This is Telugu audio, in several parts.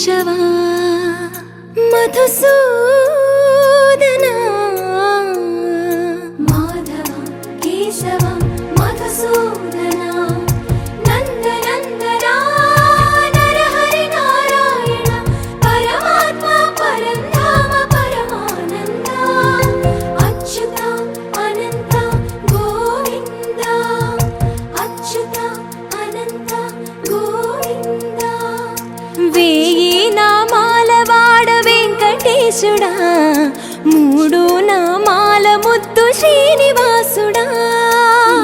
కేశవా మధుసూదనా మాధవ కేశవ మధుసూదనా నందనందనా నరహరి నారాయణ పరమాత్మ పరంధామ పరమానంద అచ్యుత అనంత గోవింద అచ్యుత అనంత గోవింద వేయి నామాల వాడ వెంకటేశుడా మూడు నామాల ముద్దు శ్రీనివాసుడా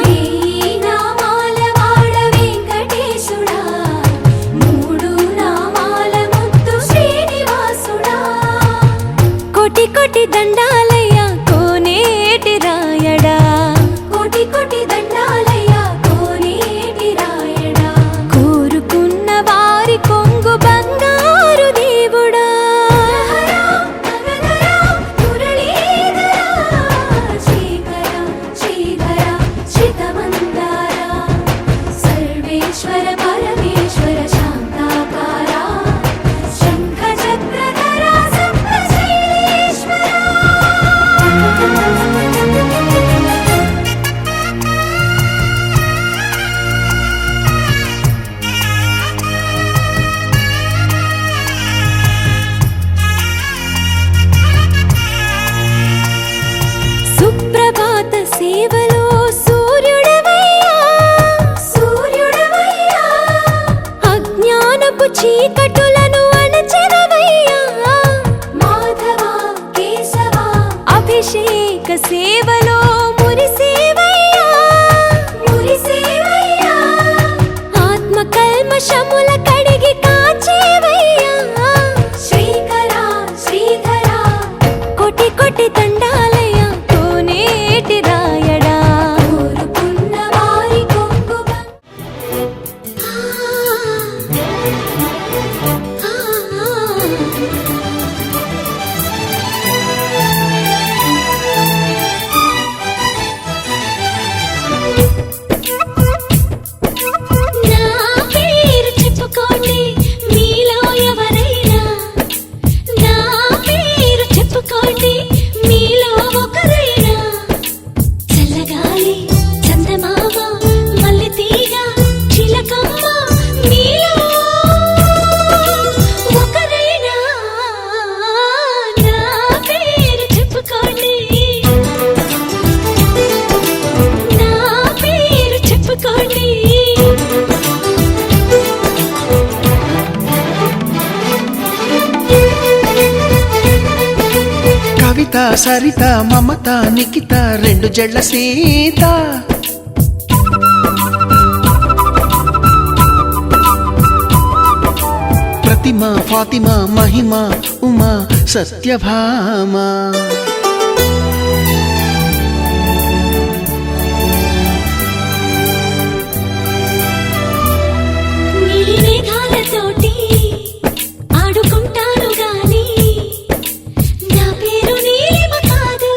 వేయి నామాల వాడ వెంకటేశుడా మూడు నామాల ముద్దు శ్రీనివాసుడా కోటి కోటి దండాలయ్య కోనేటి రాయడా కోటి కోటి దండాలయ్య కోనేటి రాయడా కోరుకున్న వారి కొంగు బంగారు దేవుడా శ్రీకర శ్రీధర చితమందార సర్వేశ్వర పరమేశ్వర శాంతాకార శంఖ చక్రధర సప్తశైలేశ్వర సుప్రభాత సేవలో సూర్యుడవయ్యా సూర్యుడవయ్యా అజ్ఞానపు చీకటులను అణచెదవయ్యా మాధవ కేశవ అభిషేక సేవలో మురిసేవయ్యా మురిసేవయ్యా ఆత్మ కల్మషముల కడిగి కాచేవయ్యా శ్రీకర శ్రీధర కోటి కోటి దండాలయ్య కోనేటి రాయడా కోరుకున్న వారి కొంగు నా పేరు చెప్పుకోండి మీలో ఎవరైనా నా పేరు చెప్పుకోండి మీలో ఒకరైనా చల్లగాలి చందమామ మల్లె తీగ చిలకమ్మ మీలో ఒకరైనా నా పేరు చెప్పుకోండి నా పేరు చెప్పుకోండి కవిత సరిత మమత నిఖిత రెండు జడ్ల సీత ప్రతిమ ఫాతిమా మహిమ ఉమా సత్యభామ నీలి మేఘాలతోటి ఆడుకుంటాను గాని నా పేరు నీలిమ కాదు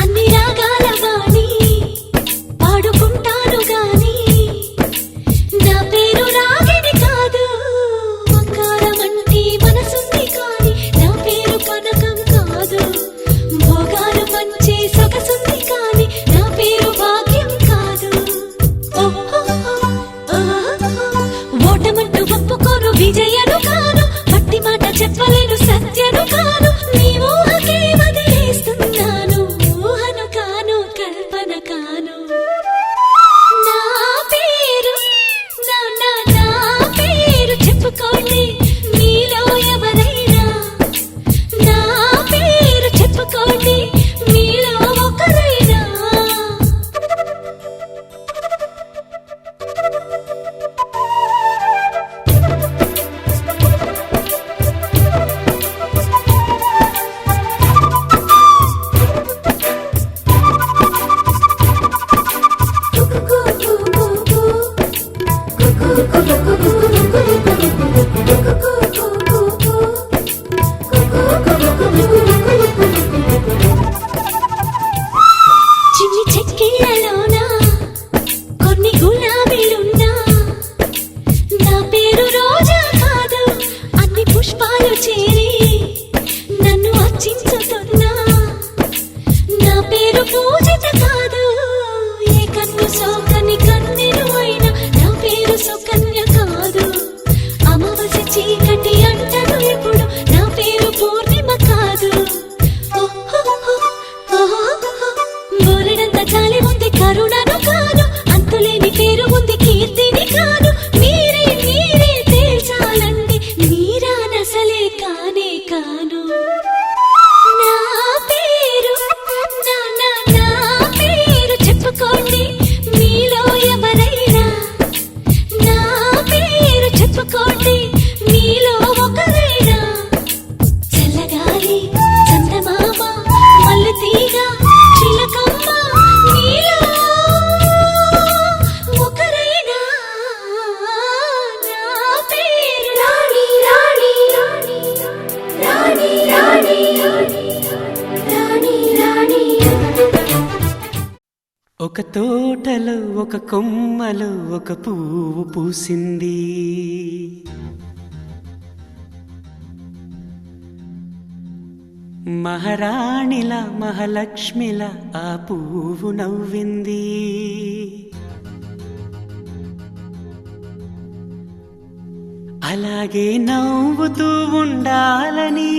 అన్ని రాగాల వాణి పాడుకుంటాను గాని నా పేరు రాగిణి కాదు బంగారం అంటే మనసుంది కాని నా పేరు కనకం కాదు తోటలో ఒక కొమ్మలో ఒక పువ్వు పూసింది. మహారాణిల మహాలక్ష్మిల ఆ పువ్వు నవ్వింది. అలాగే నవ్వుతూ ఉండాలని,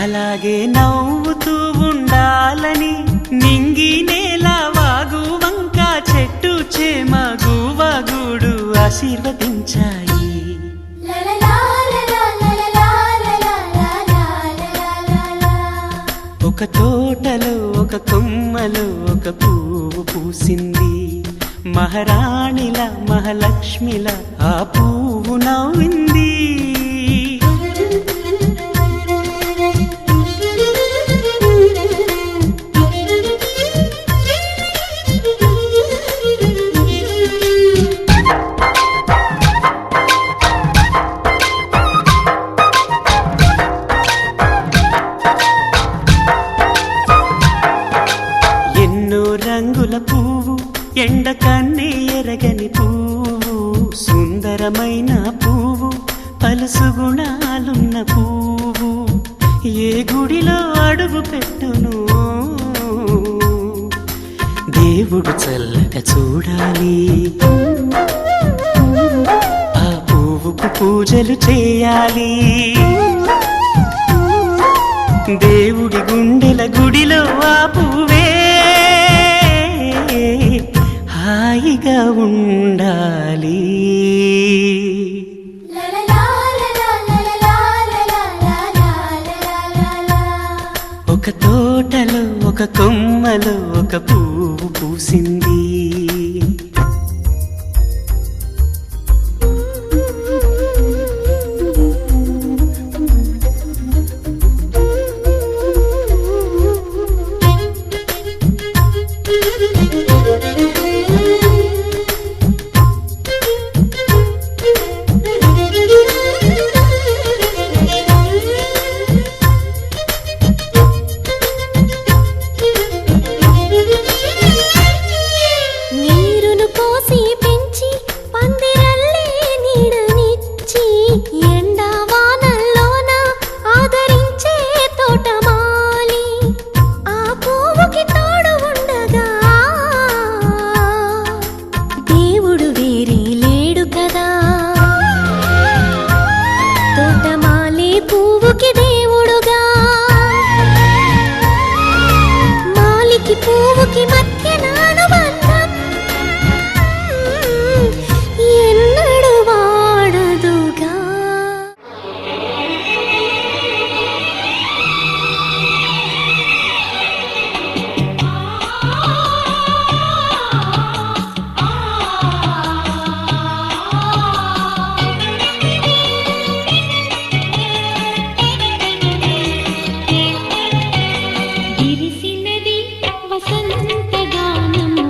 అలాగే నవ్వుతూ ఉండాలని నింగి నేల వాగు వంక చెట్టు చేమ గువగూడు ఆశీర్వదించాయి. ఒక తోటలో ఒక కొమ్మలో ఒక పువ్వు పూసింది. మహారాణిల మహాలక్ష్మిల ఆ పువ్వు నవ్వింది. రంగుల పువ్వు, ఎండ కన్నే ఎరగని పువ్వు, సుందరమైన పువ్వు, పలుసు గుణాలున్న పువ్వు, ఏ గుడిలో అడుగు పెట్టును దేవుడు చల్లగా చూడాలి. ఆ పువ్వుకు పూజలు చేయాలి. దేవుడి గుండెల గుడిలో ఆ పువ్వే హాయిగా ఉండాలి. ఒక తోటలో ఒక కొమ్మలో ఒక పువ్వు పూసింది. పువ్వుకి మధ్య నానుబంధం ఎన్నడు వాడదుగా. విరిసినది వసంత గానం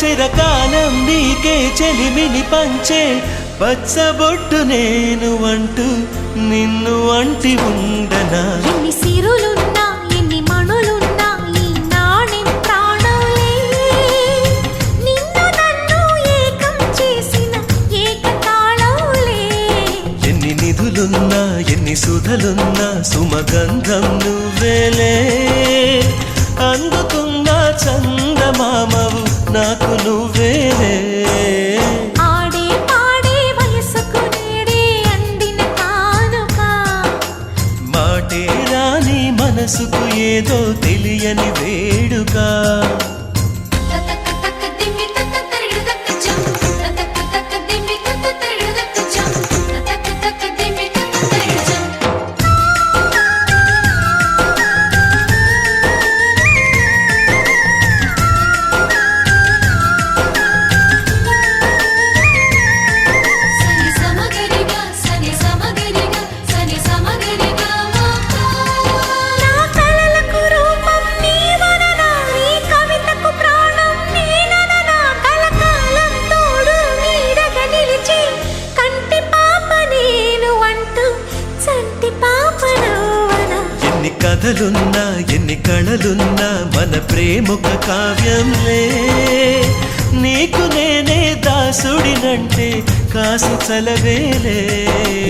చిరకాలం నీకే చెలిమిని పంచే పచ్చబొట్టు నేను అంటూ నిన్ను అంటి ఉండనా. ఎన్ని సిరులున్నా ఎన్ని మణులున్నా ఈ నాణెం ప్రాణాలే, నిన్ను నన్ను ఏకం చేసిన ఏకతాళంలే. ఎన్ని నిధులున్నా ఎన్ని సుధలున్నా సుమగంధం నువ్వేలే. అందుకున్న చందమామవు నాకు నువ్వేలే. ఆడే పాడే వయసుకు నేడే అందిన కానుక, మాటే రాని మనసుకు ఏదో తెలియని వేడుక. నా కలలకు రూపం నీవా కథలున్నా ఎన్ని కళలున్నా మన ప్రేమొక కావ్యంలే నీకు నేనే దాసుడినంటే కాసు చలవేలే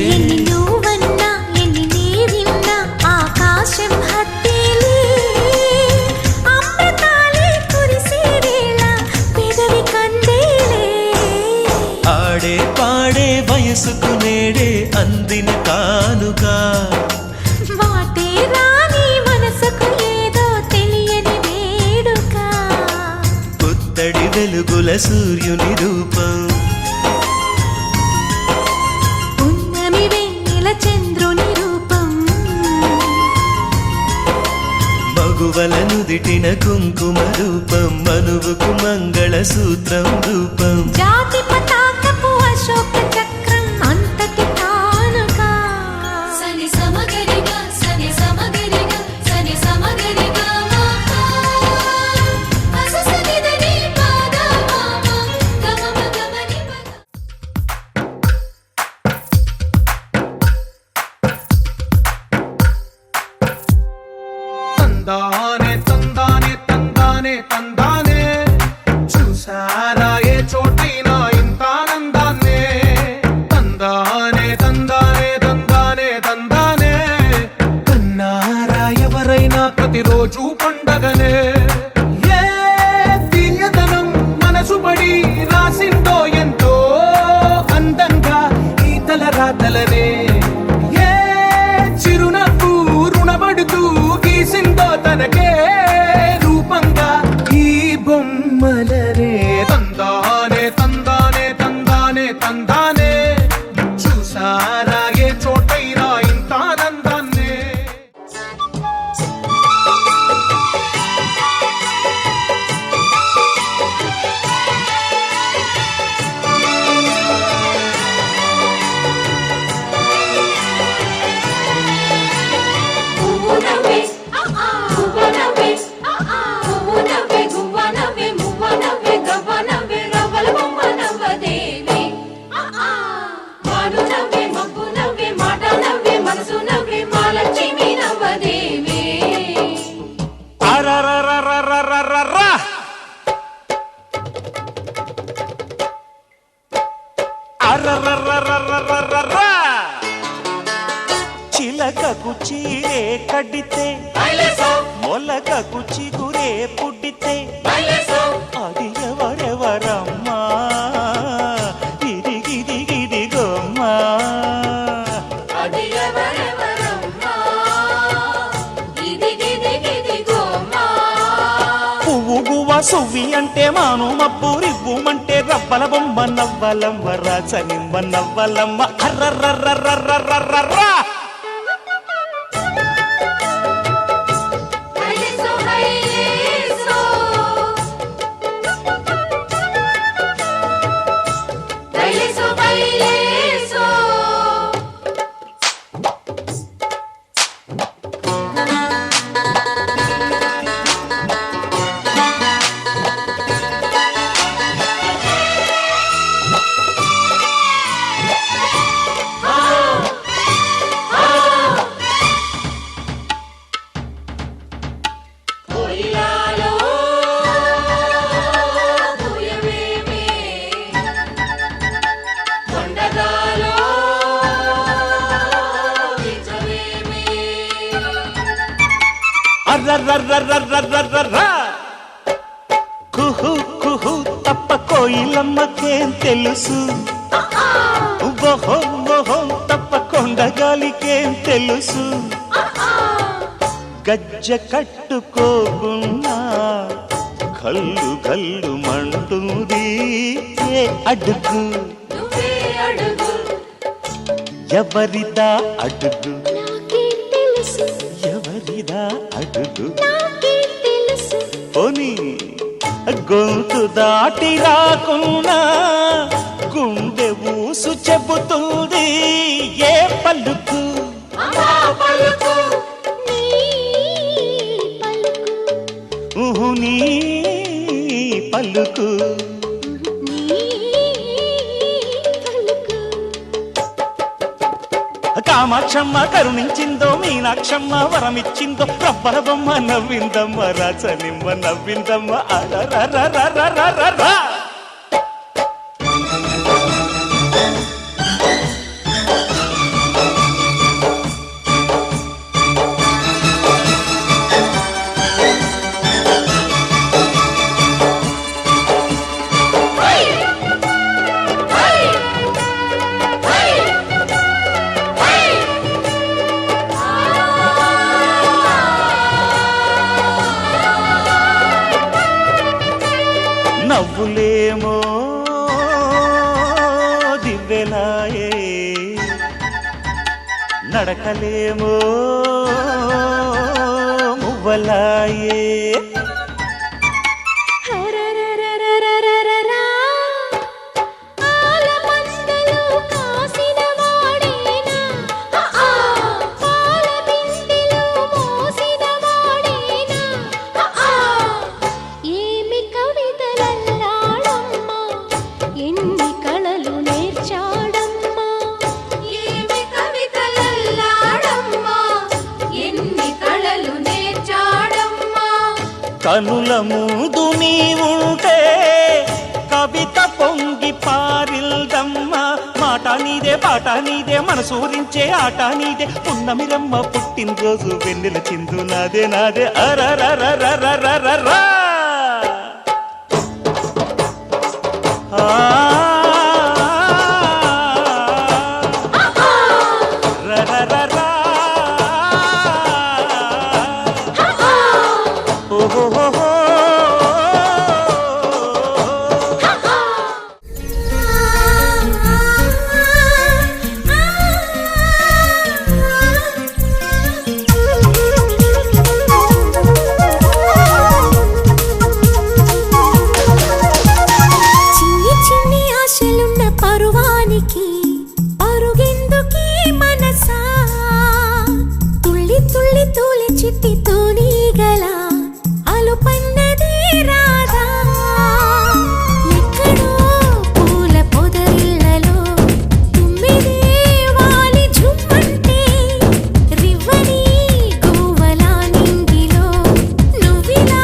ఎన్ని నువ్వన్నా ఎన్ని నీవిన్నా ఆకాశం హత్తేలే అమృతాలే కురిసే వేళ పెదవి కందేలే ఆడే పాడే వయసుకు నేడే అందిన కానుగా వాటే రాని మనసుకు ఏదో తెలియని వేడుక పుత్తడి వెలుగుల సూర్యుని రూపం పున్నమి వెన్నెల చంద్రుని రూపం మగువల నుదిటిన కుంకుమ రూపం మనువుకు మంగళ సూత్రం రూపం జాతి పతాకపు అశోక చక్రం అంతటి కానుక సని సమగరిగా సని సమగరిగా సని సమగరిగా మామా అససనిదని పాద మామా గమమ గమని తందానే తందానే తందానే తందానే చూసారా ఏ చోటైనా ఇంత ఆనందాన్నే తందానే తందానే తందానే తందానే కన్నారా ఎవరైనా ప్రతిరోజు పండగనే ఏ తీయదనం మనసు పడి రాసిందో ఎంతో అందంగా ఈ తల రాతలనే ఏ చిరునవ్వు రుణపడుతూ గీసిందో తనకే రూపంగా ఈ బొమ్మలనే తందానే తందానే తందానే తందానే చూసారా ఏ చోటైనా ఇంత ఆనందాన్నే గువ్వనవే గువ్వనవే గువ్వనవే గువ్వనవే మువ్వనవే గవ్వనవే రవ్వల బొమ్మనవ్వదేవి వాడునవే మబ్బునవే మాటనవే మనసునవే మాలక్ష్మి నవ్వదేవి అరరరరరరరర. అరరరరరరరర. చిలకకు చీరే కడితే మొలకకు చిగురే పుట్టితే అది ఎవరెవరమ్మా ఇదిగిదిగిదిగోమ్మా అది ఎవరెవరమ్మా ఇదిగిదిగిదిగోమ్మా పువ్వు గువ్వ సువ్వి అంటే మాను మబ్బు రివ్వుమంటే రవ్వల బొమ్మ నవ్వలమ్మ రాచనిమ్మ నవ్వలమ్మ అర్రర్రర్రర్రర్రర్ర. హైలేసో హైలేసో హైలేసో హైలేసో కోయిలాలో పూయవేమే కొండగాలో విచవేమే అర్రర్రర్రర్రర్రర్ర. కుహు కుహు తప్ప కోయిలమ్మకేం తెలుసు మొహం మొహం తప్ప కొండగాలికేం తెలుసు గజ్జ కట్టుకోకున్నా కల్లు కల్లు మంటుంది ఏ అడుగు నువ్వే అడుగు ఎవరిదా అడుగు నాకే తెలుసు ఎవరిదా అడుగు నాకే తెలుసు పోనీ గొంతు దాటి రాకున్నా గుండె ఊసు చెబుతుంది ఏ పలుకు అమ్మా పలుకు నీ పలుకు నీ పలుకు నీ పలుకు కామాక్షమ్మ కరుణించిందో మీనాక్షమ్మ వరమిచ్చిందో రబ్బల బొమ్మ నవ్విందమ్మ రాచనిమ్మ నవ్విందమ్మ అరరరరరరరరరా. నవ్వులేమో దివ్వెలాయే నడకలేమో మువ్వలాయే. హరరరరరరరరా. ఆలమందలో కాసిన వాడేనా? పాల బిందెలో మోసిన వాడేనా? ఏమి కవితలల్లాడమ్మా, ఎన్ని కళలు నేర్చాడమ్మా. ఏమి కవితలల్లాడమ్మా, ఎన్ని కళలు నేర్చాడమ్మా. కనుల ముందు నీవుంటే కవిత పొంగి పారిల్దమ్మ. మాట నీదే పాట నీదే మనసూరించే ఆట నీదే. పున్నమిరమ్మ పుట్టినరోజు వెన్నెల చిందు నాదే నాదే అరరరరరరరరా. రరరరా. ఓహోహో. చిన్ని చిన్ని ఆశలున్న పరువానికి పరుగెందుకీ మనసా. తుళ్ళి తుళ్ళి తూలి చిట్టి తూనీగల అలుపన్నది రాదా. ఎక్కడో పూల పొదరిళ్ళలో తుమ్మిదే వాలి జుమ్మంటే రివ్వని గువ్వలా నింగిలో నువ్విలా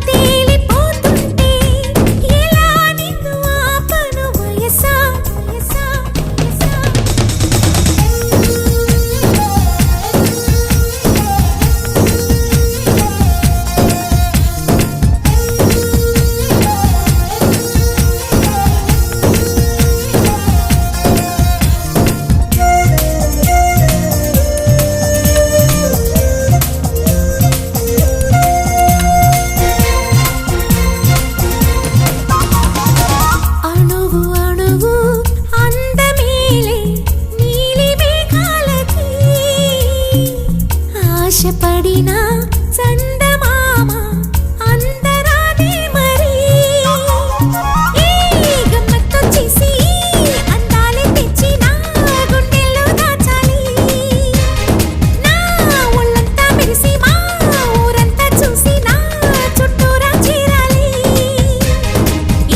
తేలిపోతుంటే ఎలా నిన్ను ఆపను వయసా వయసా వయసా. అణువు అణువు అందమేలే నీలి మేఘాలకి ఆశపడిన చందమామ అందరాదే మరి. ఈ గమ్మత్తు చేసి అందాలే తెచ్చి నా గుండెల్లో దాచాలి. నా ఒళ్ళంతా మెరిసి మా ఊరంతా చూసి నా చుట్టూరా చేరాలి.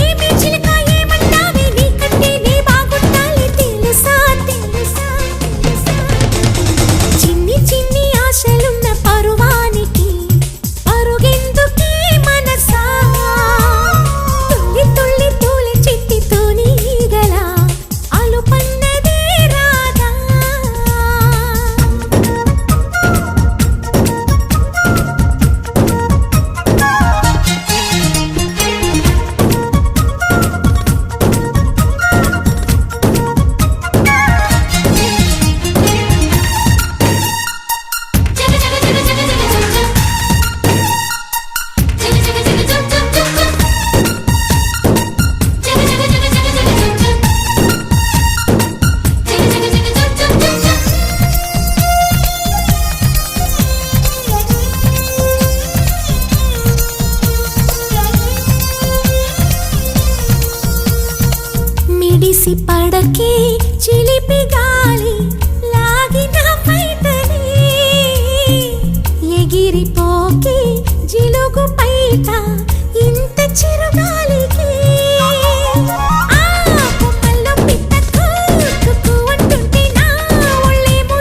ఏమే చిలక ఏమన్నావే నీకంటే నీ బాగుండాలి తెలుసా తెలుసా తెలుసా. చిన్ని చిన్ని ఆశలున్న పరువానికి పరుగెందుకీ మనసా. తుళ్ళి తుళ్ళి తూలి చిట్టి తూనీగల అలుపన్నది రాదా. మిడిసి పడకే చిలిపి గాలి లాగిన బయటనే ఎగిరిపోకే జిలుగు పైట ఇంత చిరుగాలికి. ఆ కొమ్మల్లో పిట్ట కుక్కు అంటుంటే నా ఒళ్ళేమో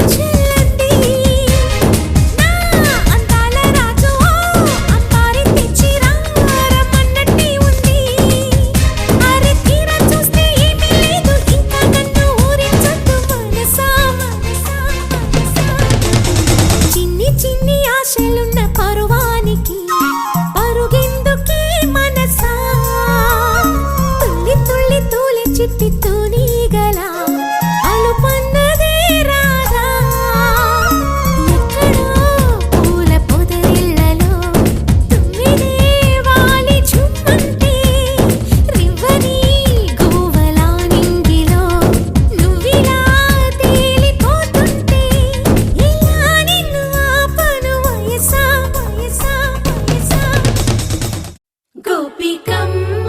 గోపికమ్మ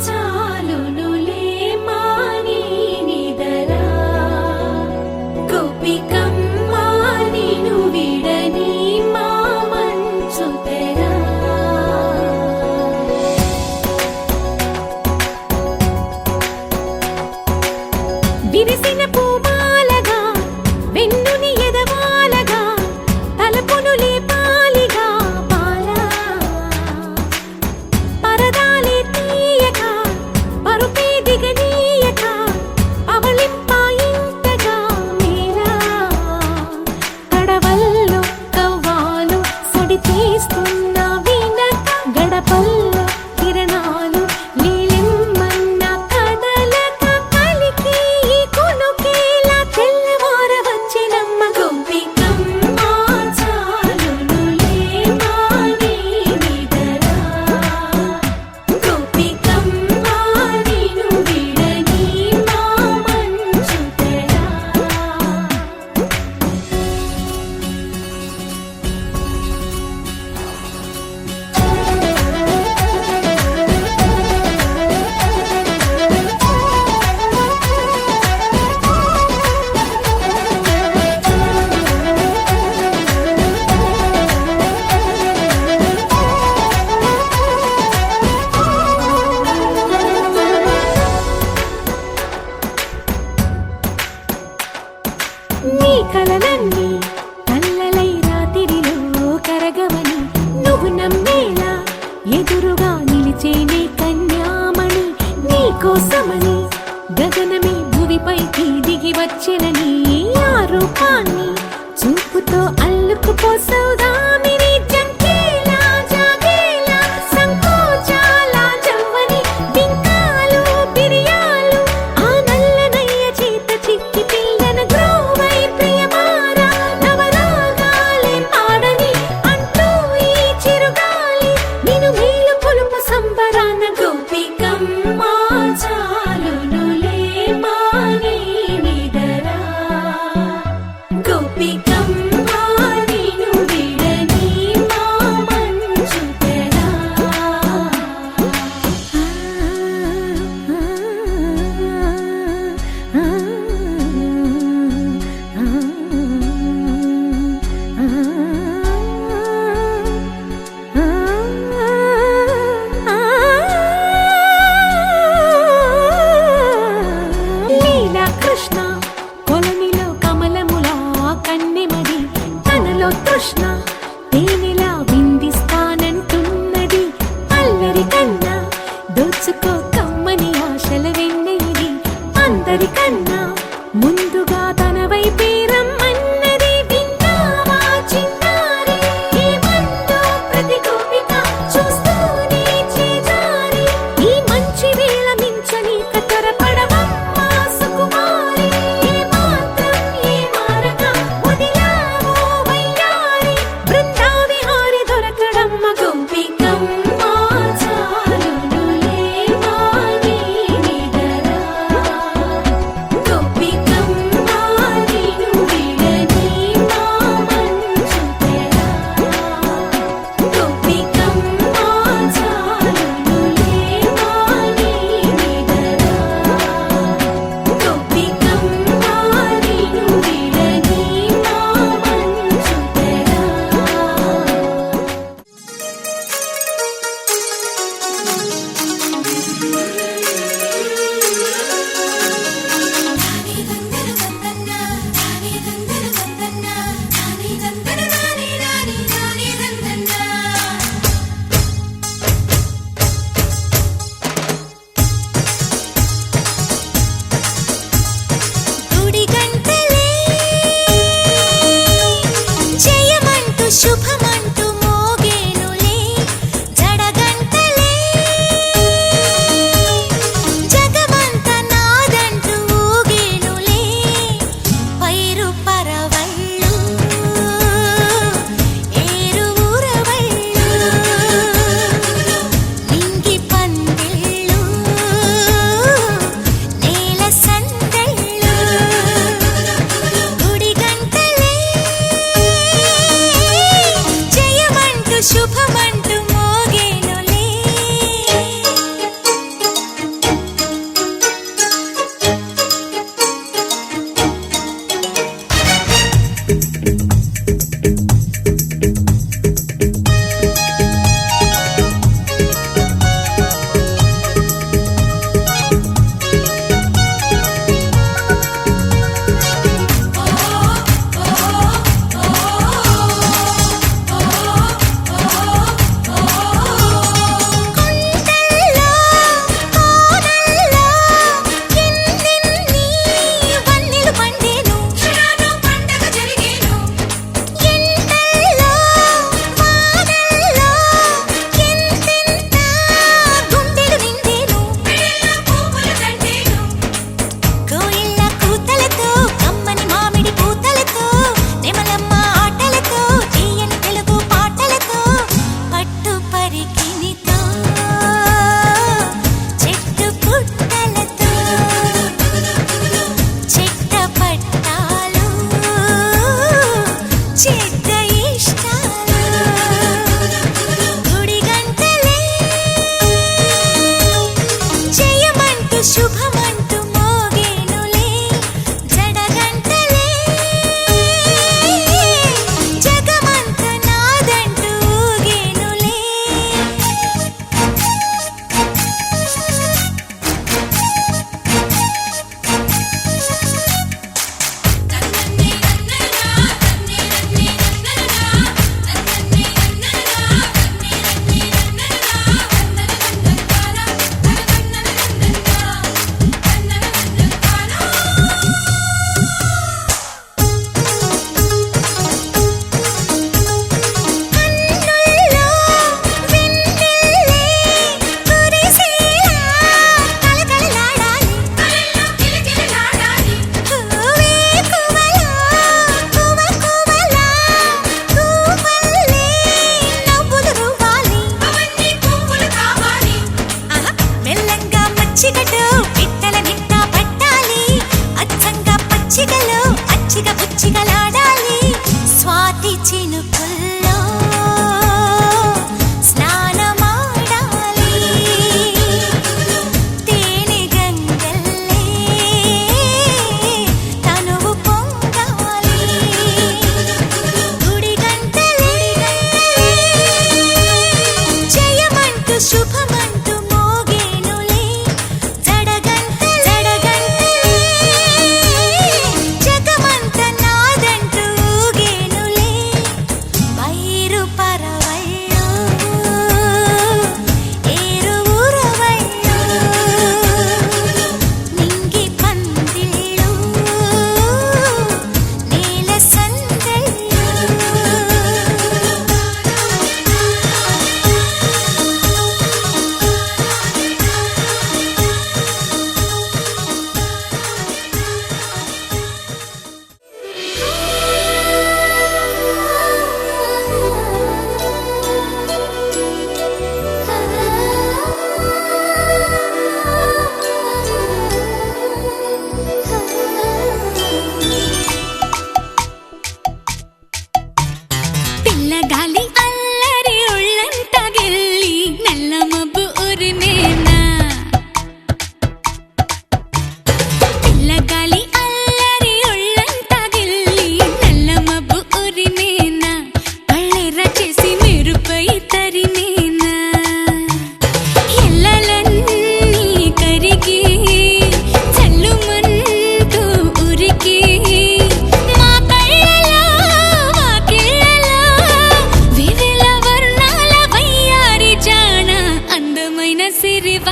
చాలునులే మాని నిదరా గోపికమ్మ నిను విడని మా మంచు తెరా విరిసిన పూమాలగా వెన్నుని ఎదవాలగా తలపును లేపాలిగా బాలా పరదాలే తీయక పరుపే దిగనీయక అవళింపాయింతగా మీరా కడవల్లో కవ్వాలు సడి చేస్తున్న వినక గడపల్లో కిరణాలు నీలిమ్మన్న కదలక కలికి కొనుకేలా తెల్లవార వచ్చినమ్మ గోపికమ్మ చాలునులే మాని నిదరా గోపికమ్మ నిను విడని మా మంచు తెరా నీ కలలన్నీ కల్లలై రాత్రిలో కరగవని నువ్వు నమ్మేలా ఎదురుగా నిలిచేనే కన్యామణి నీ కోసమని గగనమే భువిపైకి దిగి వచ్చెనని ఆ రూపాన్ని చూపుతో అల్లుకుపోసౌదామిని జంకేలా జాగేలా సంకోచాల జవ్వని బింకాలు బిరియాలు ఆ నల్లనయ్య చేత చిక్కి పిల్లన గ్రోవై ప్రియమారా నవరాగాలే పాడని అంటూ ఈ చిరుగాలి నిన్ను మేలు కొలుపు సంబరాన గోపికమ్మ చాలునులే మాని నిదరా గోపికమ్మ నిను విడని మా మంచు తెరా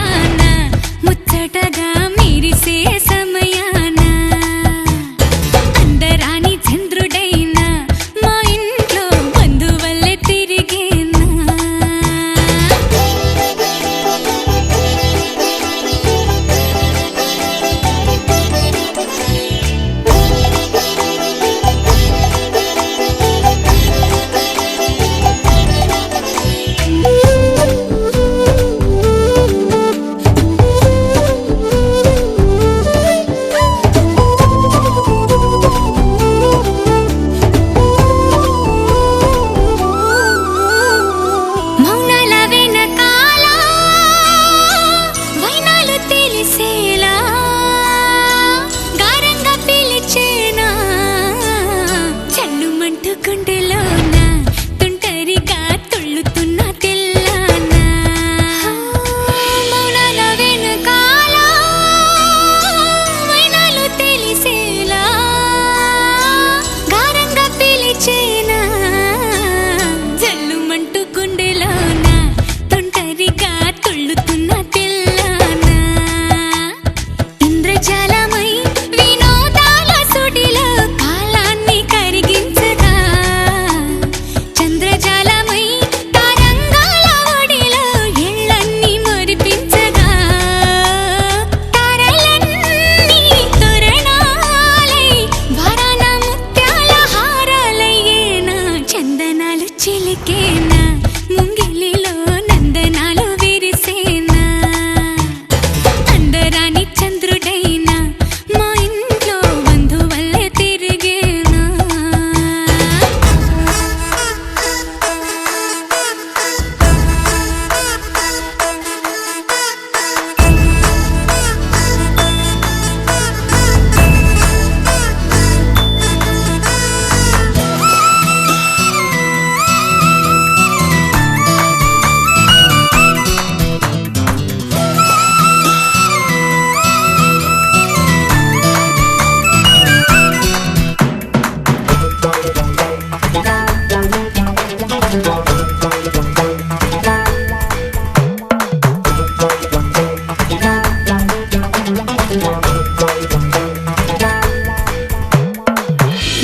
వాన ముచ్చటగా మెరిసే సమయాన అందరాని చంద్రుడైనా మా ఇంట్లో బంధువల్లే తిరిగేనా మౌనాల వెనకాల వైనాలు తెలిసేలా గారంగా పిలిచేనా చల్లుమంటూ గుండెలోన తుంటరిగా తుళ్ళుతున్న తెల్లానా మౌనాల వెనకాల వైనాలు తెలిసేలా గారంగా పిలిచేనా జల్లుమంటూ గుండెలోన తుంటరిగా తుళ్ళుతున్న తెల్లానా ఇంద్రజాలమై వినోదాల సుడిలో కాలాన్ని కరిగించగా చంద్రజాలమై తరంగాల ఒడిలో ఎళ్ళన్నీ మురిపించగా తారలన్నీ తోరణాలై వరాల ముత్యాల హారాలయ్యేనా చందనాలు చిలికేనా ముంగిలిలో నందనాలు విరిసేనా అందరాని చంద్రుడైనా మా ఇంట్లో బంధువల్లే తిరిగేనా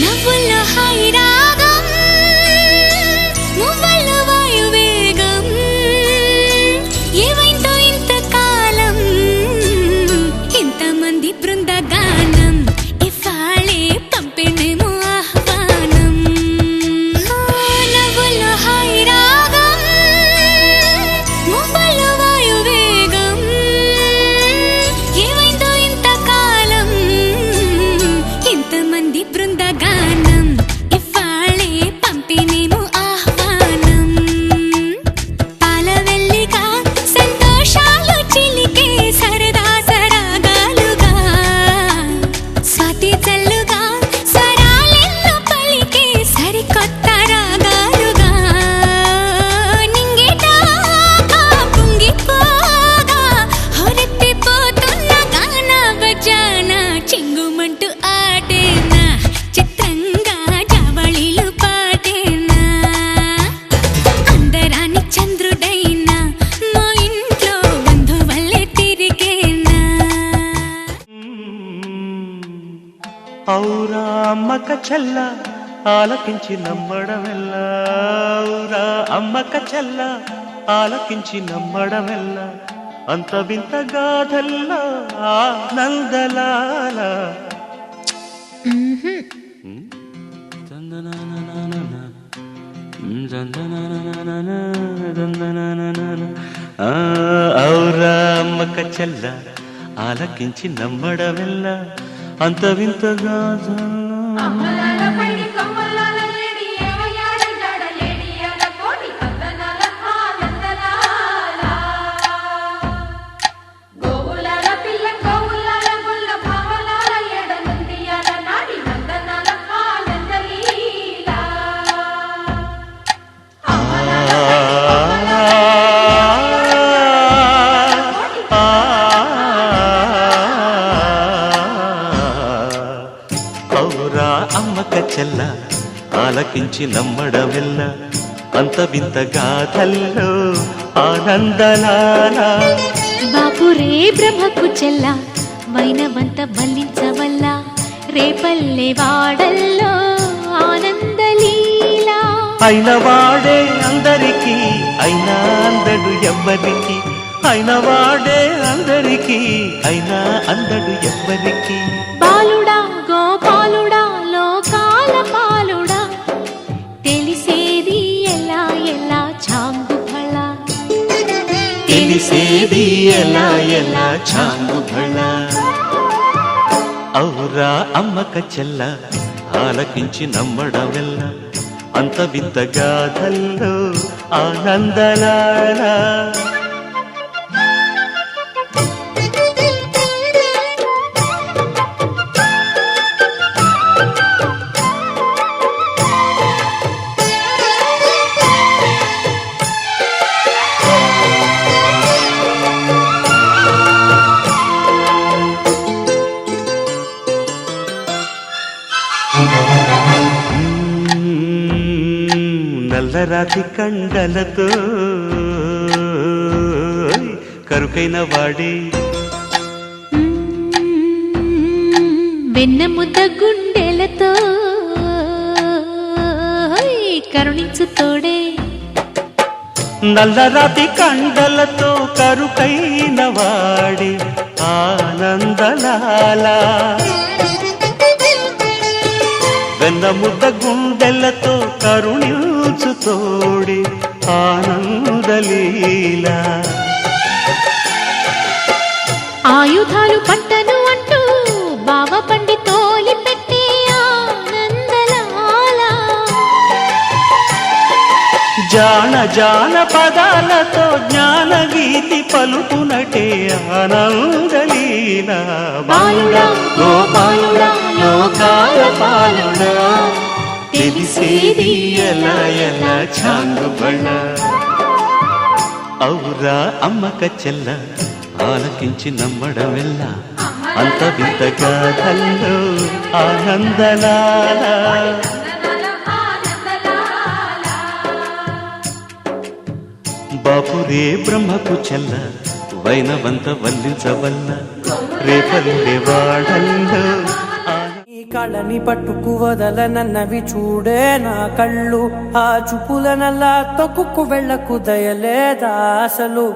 నవ్వుల్లో హాయి రాగం మువ్వల్లో వాయువేగం ఏవైందో ఇంతకాలం ఇంతమంది బృందగానం ఇవాళే పంపిణేమో ఆహ్వానం నవ్వుల్లో హాయి రాగం మువ్వల్లో వాయువేగం ఏవైందో ఇంతకాలం ఇంతమంది బృందగానం ఇవాళే పంపిణేమో ఆహ్వానం పాలవెల్లిగా సంతోషాలు చిలికే సరదా సరాగాలుగా స్వాతి చల్లుగా స్వరాలెన్నో పలికే సరికొత్త రాగాలుగా నింగిదాకా పొంగిపోగా హొరెత్తిపోతున్న గాన బజాన చింగుమంటూ ఆటేనా చిత్రంగా జావళిలు పాటేనా అందరాని చంద్రుడైనా మా ఇంట్లో బంధువల్లే తిరిగేనా ఔరా అమ్మక చెల్ల ఆలకించి నమ్మడమెల్లా ఔరా అమ్మక చెల్ల ఆలకించి నమ్మడమెల్లా అంత వింత గాథల్లా ఆనందలాల ఔరా అమ్మక చెల్ల ఆలకించి నమ్మడమెల్లా అంత వింత గాథల్లా అమ్మలాల పైడి కమ్మలాల లేడి ఏమయ్యాడ జడ లేడి అల కోటి కందనాల ఆనందలాల గోవులాల పిల్ల గోవులాల గుల్ల భావలాల ఎడ నుండి అల నాడి నందనాల ఆనందలీల అమ్మక చెల్ల ఆలకించి నమ్మడమెల్ల అంత వింత గాథల్లో ఆనందలాల బాపు బ్రహ్మకు చెల్ల వైనవంత వల్లించవల్ల రేపల్లె వాడల్లో ఆనందలీలా అయిన వాడే అందరికీ అయినా అందడు ఎవ్వరికి అయిన వాడే అందరికీ అయినా అందడు ఎవ్వరికి బాలుడా గోపాలుడా లోకాల పాలుడా తెలిసేది ఎలా ఎలా చాంగు ఫళ తెలిసేది ఎలా ఎలా చాంగు భళ ఔరా అమ్మక చెల్ల ఆలకించి నమ్మడమెల్ల అంత వింత గాథల్లో ఆనందలాల నల్లరాతి కండలతో కరుకైన వాడే వెన్న ముద్ద గుండెలతో కరుణించు తోడే నల్లరాతి కండలతో కరుకైన వాడే ఆనందలాల వెన్న ముద్ద గుండెలతో కరుణించు తోడి ఆనందలీలా ఆయుధాలు పట్టను అంటూ బావ పండి తోలి పెట్టే ఆనందలాల జాన జాన పదాలతో జ్ఞాన గీతి పలుకునటే ఆనందలీలా బాలుడా గోపాలుడా లోకాల పాలుడా తెలిసేది ఎలా ఎలా చాంగు బళ్ళ ఔరా అమ్మక చెల్ల ఆలకించి నమ్మడమెల్ల అంత వింత గాథల్లో ఆనందలాల బాపురే బ్రహ్మకు చెల్ల వైనవంత వల్లించవల్ల రేపల్లె వాడల్లో ఈ కళని పట్టుకు వదలనన్నవి చూడే నా కళ్ళు ఆ చూపులనల్లా తొక్కుకు వెళ్ళకు దయలేదా అసలు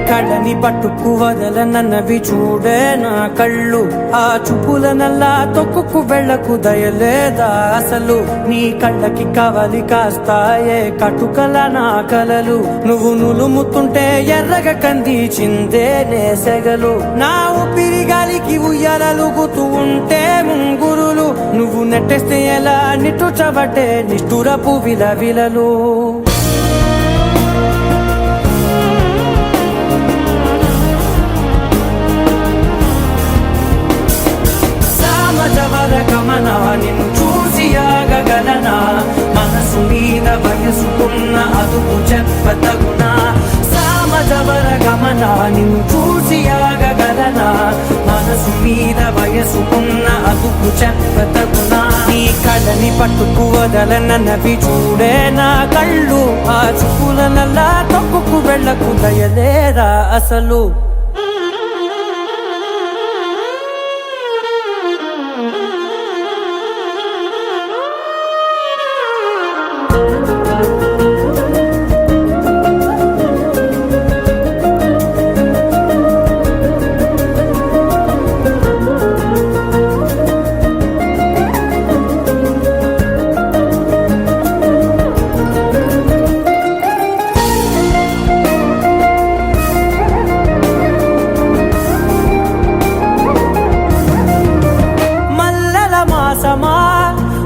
కళ్ళని పట్టుకు వదలనన్నవి చూడే నా కళ్ళు ఆ చూపులనల్లా తొక్కుకు వెళ్ళకు దయలేదా అసలు నీ కళ్ళకి కవలి కాస్తాయే కటుకల నా కలలు నువ్వు నులుముతుంటే ఎర్రగ కందిచిందే నేసెగలు నా ఊపిరి గాలికి ఉయ్యాలలుగుతూ ఉంటే ముంగురులు నువ్వు నెట్టేస్తే ఎలా నిట్టుచబట్టే నిష్ఠురపు విలవిలలు గమనా నిన్ను చూసి ఆగగలనా మనసు మీద వయసుకున్న అదుపు చెప్పతగునా సామజవర గమనా నిన్ను చూసి ఆగగలనా మనసు మీద వయసుకున్న అదుపు చెప్పతగునా నీ కళ్ళని పట్టుకు వదలనన్నవి చూడే నా కళ్ళు ఆ చూపులనల్లా తొక్కుకు వెళ్ళకు దయలేరా అసలు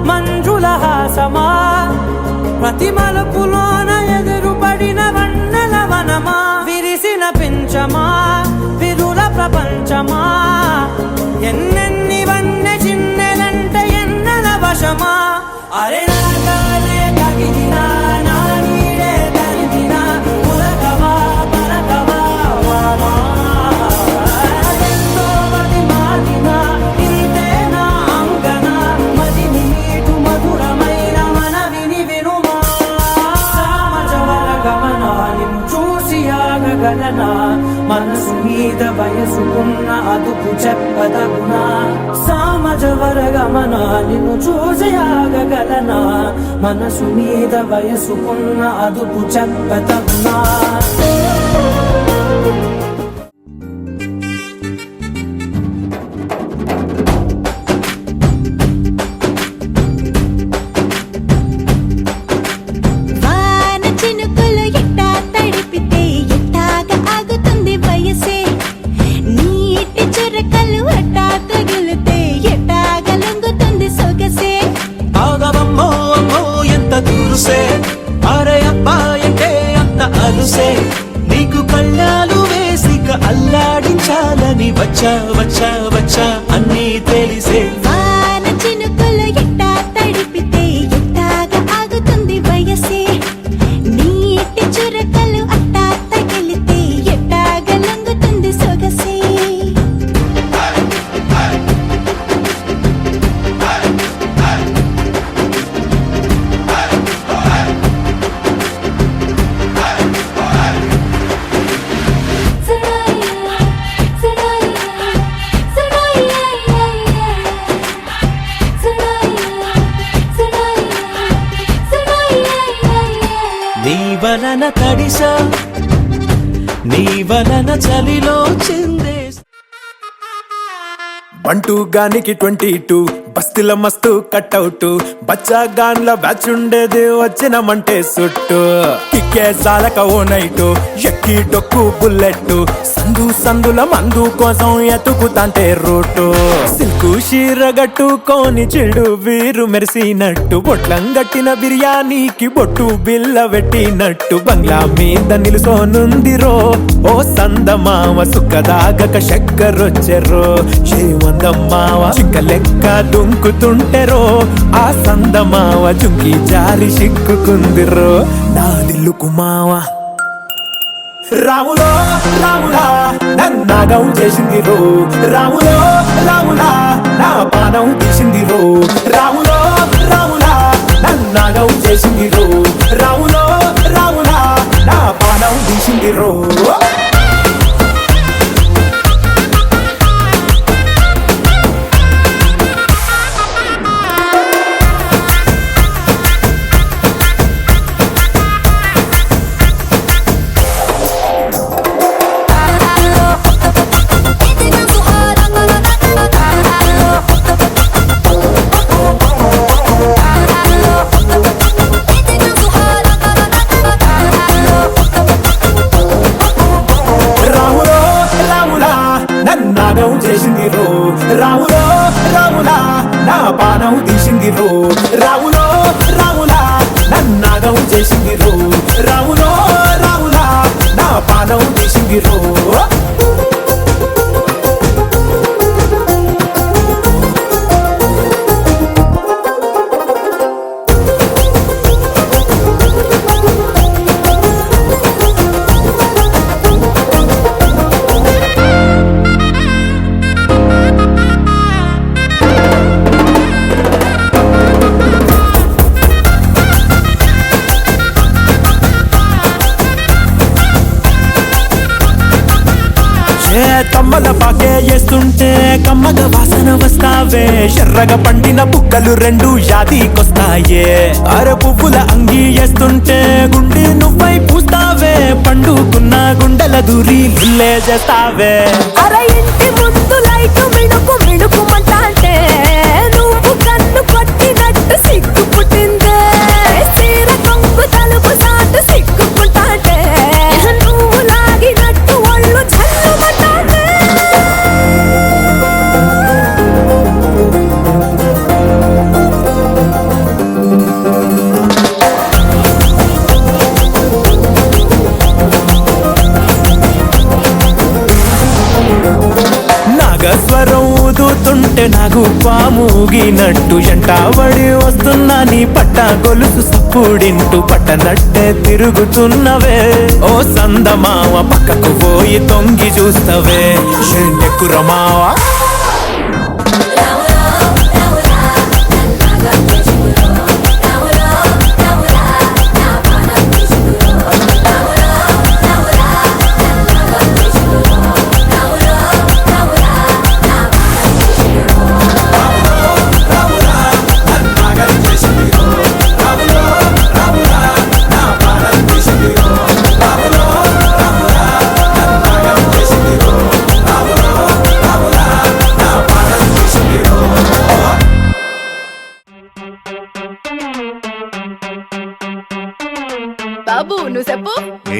మంజుల హాసమా ప్రతి మలుపులోన ఎదురుపడిన వన్నెల వనమా విరిసిన పించమా విరుల ప్రపంచమా ఎన్నెన్ని వన్నె చిన్నెలంటే ఎన్నెల వశమా అరే నాగాలే కగిలినా నా నీడే తరిమినా పులకవా పలకవా ఆగగలనా మనసు మీద వయసుకున్న అదుపు చెప్పదగునా సామజవరగమనా నిన్ను చూసి ఆగగలనా మనసు మీద వయసుకున్న అదుపు చెప్పదగునా వాన చినుకులు ఎట్టా తడిపితే ఎట్టాగా ఆగుతుంది వయసే నీటి చురకలు అట్టా తగిలితే ఎట్టాగా లొంగుతుంది సొగసే ఆగవమ్మో అమ్మో ఎంత దూరుసే అరే అబ్బాయంటే అంత అలుసే నీకు కళ్ళాలు వేసిక అల్లాడించాలని వచ్చా వచ్చా వచ్చా అన్నీ తెలిసే వాన చినుకులు ఎట్టా తడిపితే ఎట్టాగా ఆగుతుంది వయసే నీటి చురకలు అట్టా తగిలితే ఎట్టాగా లొంగుతుంది సొగసే నీ వలన తడిసా నీ వలన చలిలో చిందే బంటూ గానికి 22 బస్తీల మస్తు కట్అవుట్ బచ్చా గాన్ల బ్యాచ్ ఉండేది వచ్చినమంటే సుట్టు కిక్కే సాలక ఓ నైటు ఎక్కి డొక్కు బుల్లెట్ సందు సందుల మందు కోసం ఎతుకుతాంటే రూటు సిల్కు షీర గట్టుకోని చెడు వీరు మెరిసినట్టు బొట్లం గట్టిన బిర్యానీకి బొట్టు బిల్ల పెట్టినట్టు బంగ్లా మీద నిలుసోనుందిరో ఓ సందమావ సుఖదాగక చక్కరొచ్చెరో శ్రీమందమ్మావ చిక్క లెక్క దుంకుతుంటెరో ఆ సందమావ చుంకి జారి సిక్కుకుందిరో నా దిల్లుకు మావా రాములో రాములా నన్నాగం చేసింది రో రాములో రాములా నా పానం తీసింది రో రాములో రాములా నన్నాగం చేసింది రో రాములో రాములా నా పానం తీసింది రో నాగం చేసింది రో రాములో రాములా నా పానం తీసింది రో రాములో రాములా నన్నాగం చేసింది రో రాములో రాములా నా పానం తీసింది రో తమ్మల పాకే వేస్తుంటే కమ్మగ వాసన వస్తావే ఎర్రగా పండిన బుక్కలు రెండు యాదికొస్తాయే అర పువ్వుల అంగి వేస్తుంటే గుండె నువ్వై పూస్తావే పండుకున్న గుండెల దూరి లుల్లే చేస్తావే అర ఇంటి ముందు లైట్ మిణుకు మిణుకుమంటే నువ్వు కన్ను కొట్టినట్టు సిగ్గు పుట్టిందే చీర కొంగు తలుపు సాటు సిగ్గుకుంటాంటే నువ్వు లాగినట్టు ఒళ్ళు చల్లుమంటాంటే నాగస్వరం ఊదుతుంటే నాకు పాముగినట్టు ఎంటావడి వస్తున్నా నీ పట్ట గొలుసు సప్పుడింటూ పట్టనట్టే తిరుగుతున్నవే ఓ సందమావ పక్కకు పోయి తొంగి చూస్తవే ఎక్కురమావా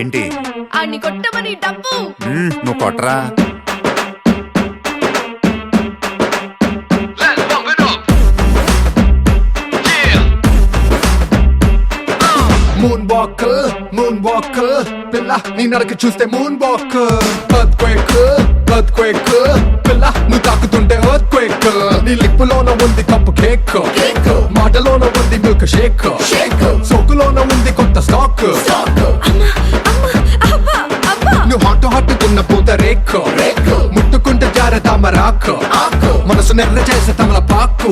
ఏంటి అన్ని కొట్టమని డబ్బు నువ్వు కొట్టరా మూన్ వాకర్ పిల్ల నీ నడక చూస్తే మూన్ వాకర్ ఎర్త్క్వేక్ పిల్ల నువ్వు తాకుతుంటే ఎర్త్క్వేక్ నీ లిప్పులోన ఉంది కప్పు కేక్ మాటలోన ఉంది మిల్క్ షేక్ సోకులోన ఉంది కొత్త స్టాక్ నువ్వు హట్టుకున్న పూత రేక్ ముట్టుకుంటే జార తామరాక్ మనసు నెర్ర చేసే తమల పాకు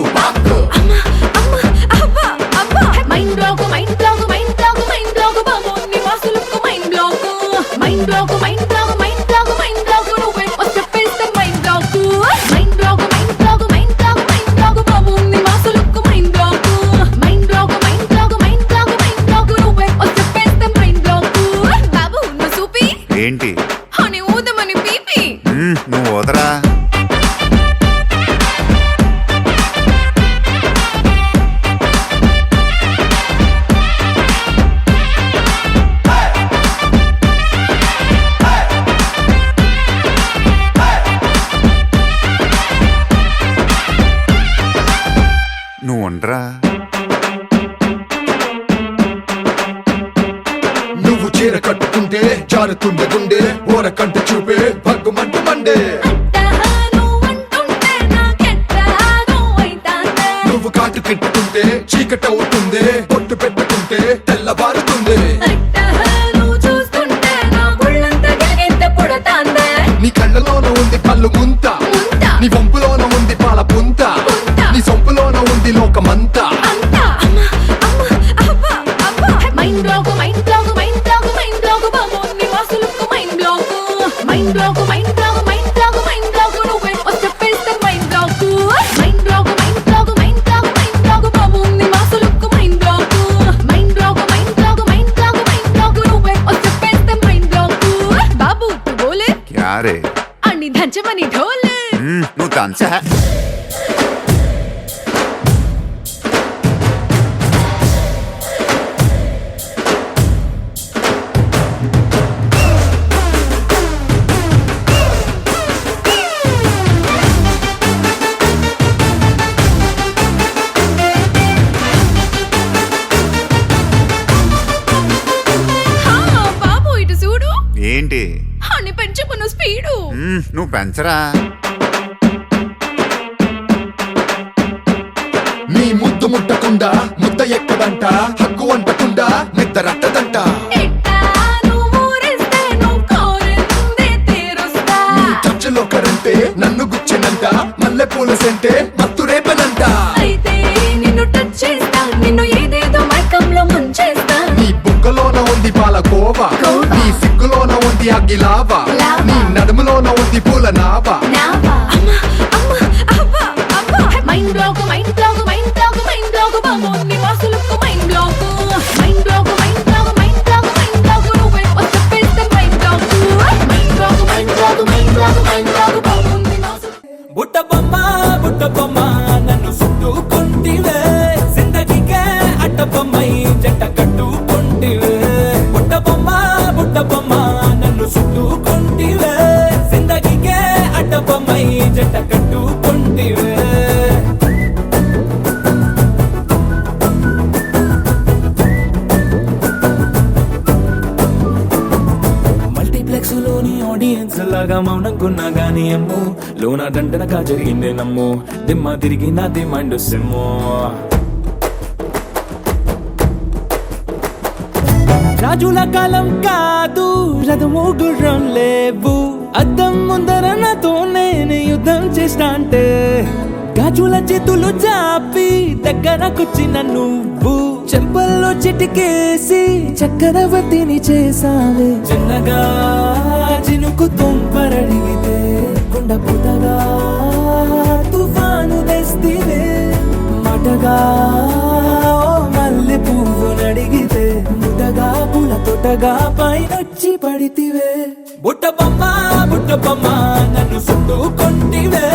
mind block mind block mind block mind block బాబు నీ వాసులకు mind block mind block mind block mind block mind block నువ్వే వచ్చేస్తే mind block mind block mind block mind block mind block బాబు నీ వాసులకు mind block mind block mind block mind block mind block నువ్వే వచ్చేస్తే మైండ్ బ్లాక్ బాబు నువ్వు సూపి ఏంటి అని ఊదమని పీపి నువ్వు వదరా నువ్వు ఉండరా నువ్వు చీర కట్టుకుంటే జారుతుండే గుండె ఓర కంట చూపే భగ్గుమంట మండే నువ్వు కాటు కెట్టుకుంటే చీకట అవుతుంది పొట్టు పెట్టుకుంటే తెల్లబారుతుంది నీ కళ్ళలోన ఉంది కళ్ళు ముంత నీ వంపులోన ఉంది పాల పుంత నీ సొంపులోన ఉంది లోకమంతా mind block mind block mind block mind block బాబు నీ వాసులకు mind block mind block mind block mind block mind block నువ్వే వచ్చేస్తే mind block mind block mind block mind block mind block బాబు నీ వాసులకు mind block mind block mind block mind block mind block నువ్వే వచ్చేస్తే మైండ్ బ్లాక్ బాబు తు బోలే క్యా రే అన్ని దంచమని ఢోలే నువ్వు దంచా బాబు ఇటు చూడు ఏంటి అన్ని పెంచుకున్న స్పీడు నువ్వు పెంచరా నీ ముద్దు ముట్టకుండా ముద్ద ఎక్కడంట హక్కు అంటకుండా నిద్ర రట్టదంట నీ చర్చలో కరంటే నన్ను గుచ్చినంట మల్లె పూల సెంటే మత్తు రేపనంట నీ బుక్కలోన ఉంది పాలకోవా నీ సిగ్గులోన ఉంది అగ్గిలావా నీ నడుములోన ఉంది పూల నావా mind block mind block mind block mind block బాబు నీ వాసులకు mind block mind block mind block mind block mind block నువ్వే వచ్చేస్తే mind block mind block mind block mind block mind block బాబు నీ వాసులకు బుట్టబొమ్మ నన్ను చుట్టుకుంటివే జిందగీకే అట్టబొమ్మై జంట కట్టుకుంటివే బుట్టబొమ్మ నన్ను చుట్టుకుంటివే జిందగీకే అట్టబొమ్మై జంట కట్టుకుంటివే మల్టీప్లెక్స్ లోని ఆడియన్స్ లాగా మౌనంకున్నా గానీ అమ్ము లోన దండనగా జరిగిందే నమ్ము దిమ్మ తిరిగి నాది మైండ్ సిమ్ము రాజుల కాలం కాదు రథము గుర్రం లేవు అద్దం ముందర నాతో నేను యుద్ధం చేస్తా అంటే గాజుల చేతులు చాపి దగ్గరకొచ్చిన నువ్వు చెంపల్లో చిటికేసి చక్రవర్తిని చేసావే చిన్నగా చినుకు తుంపరడిగితే కుండ పుటగా తుఫాను తెస్తివే మాటగా మల్లె పువ్వు నడిగితే ముటగా పుల తొటగా పైనొచ్చి పడితివే బుట్టబొమ్మ నన్ను చుట్టుకుంటివే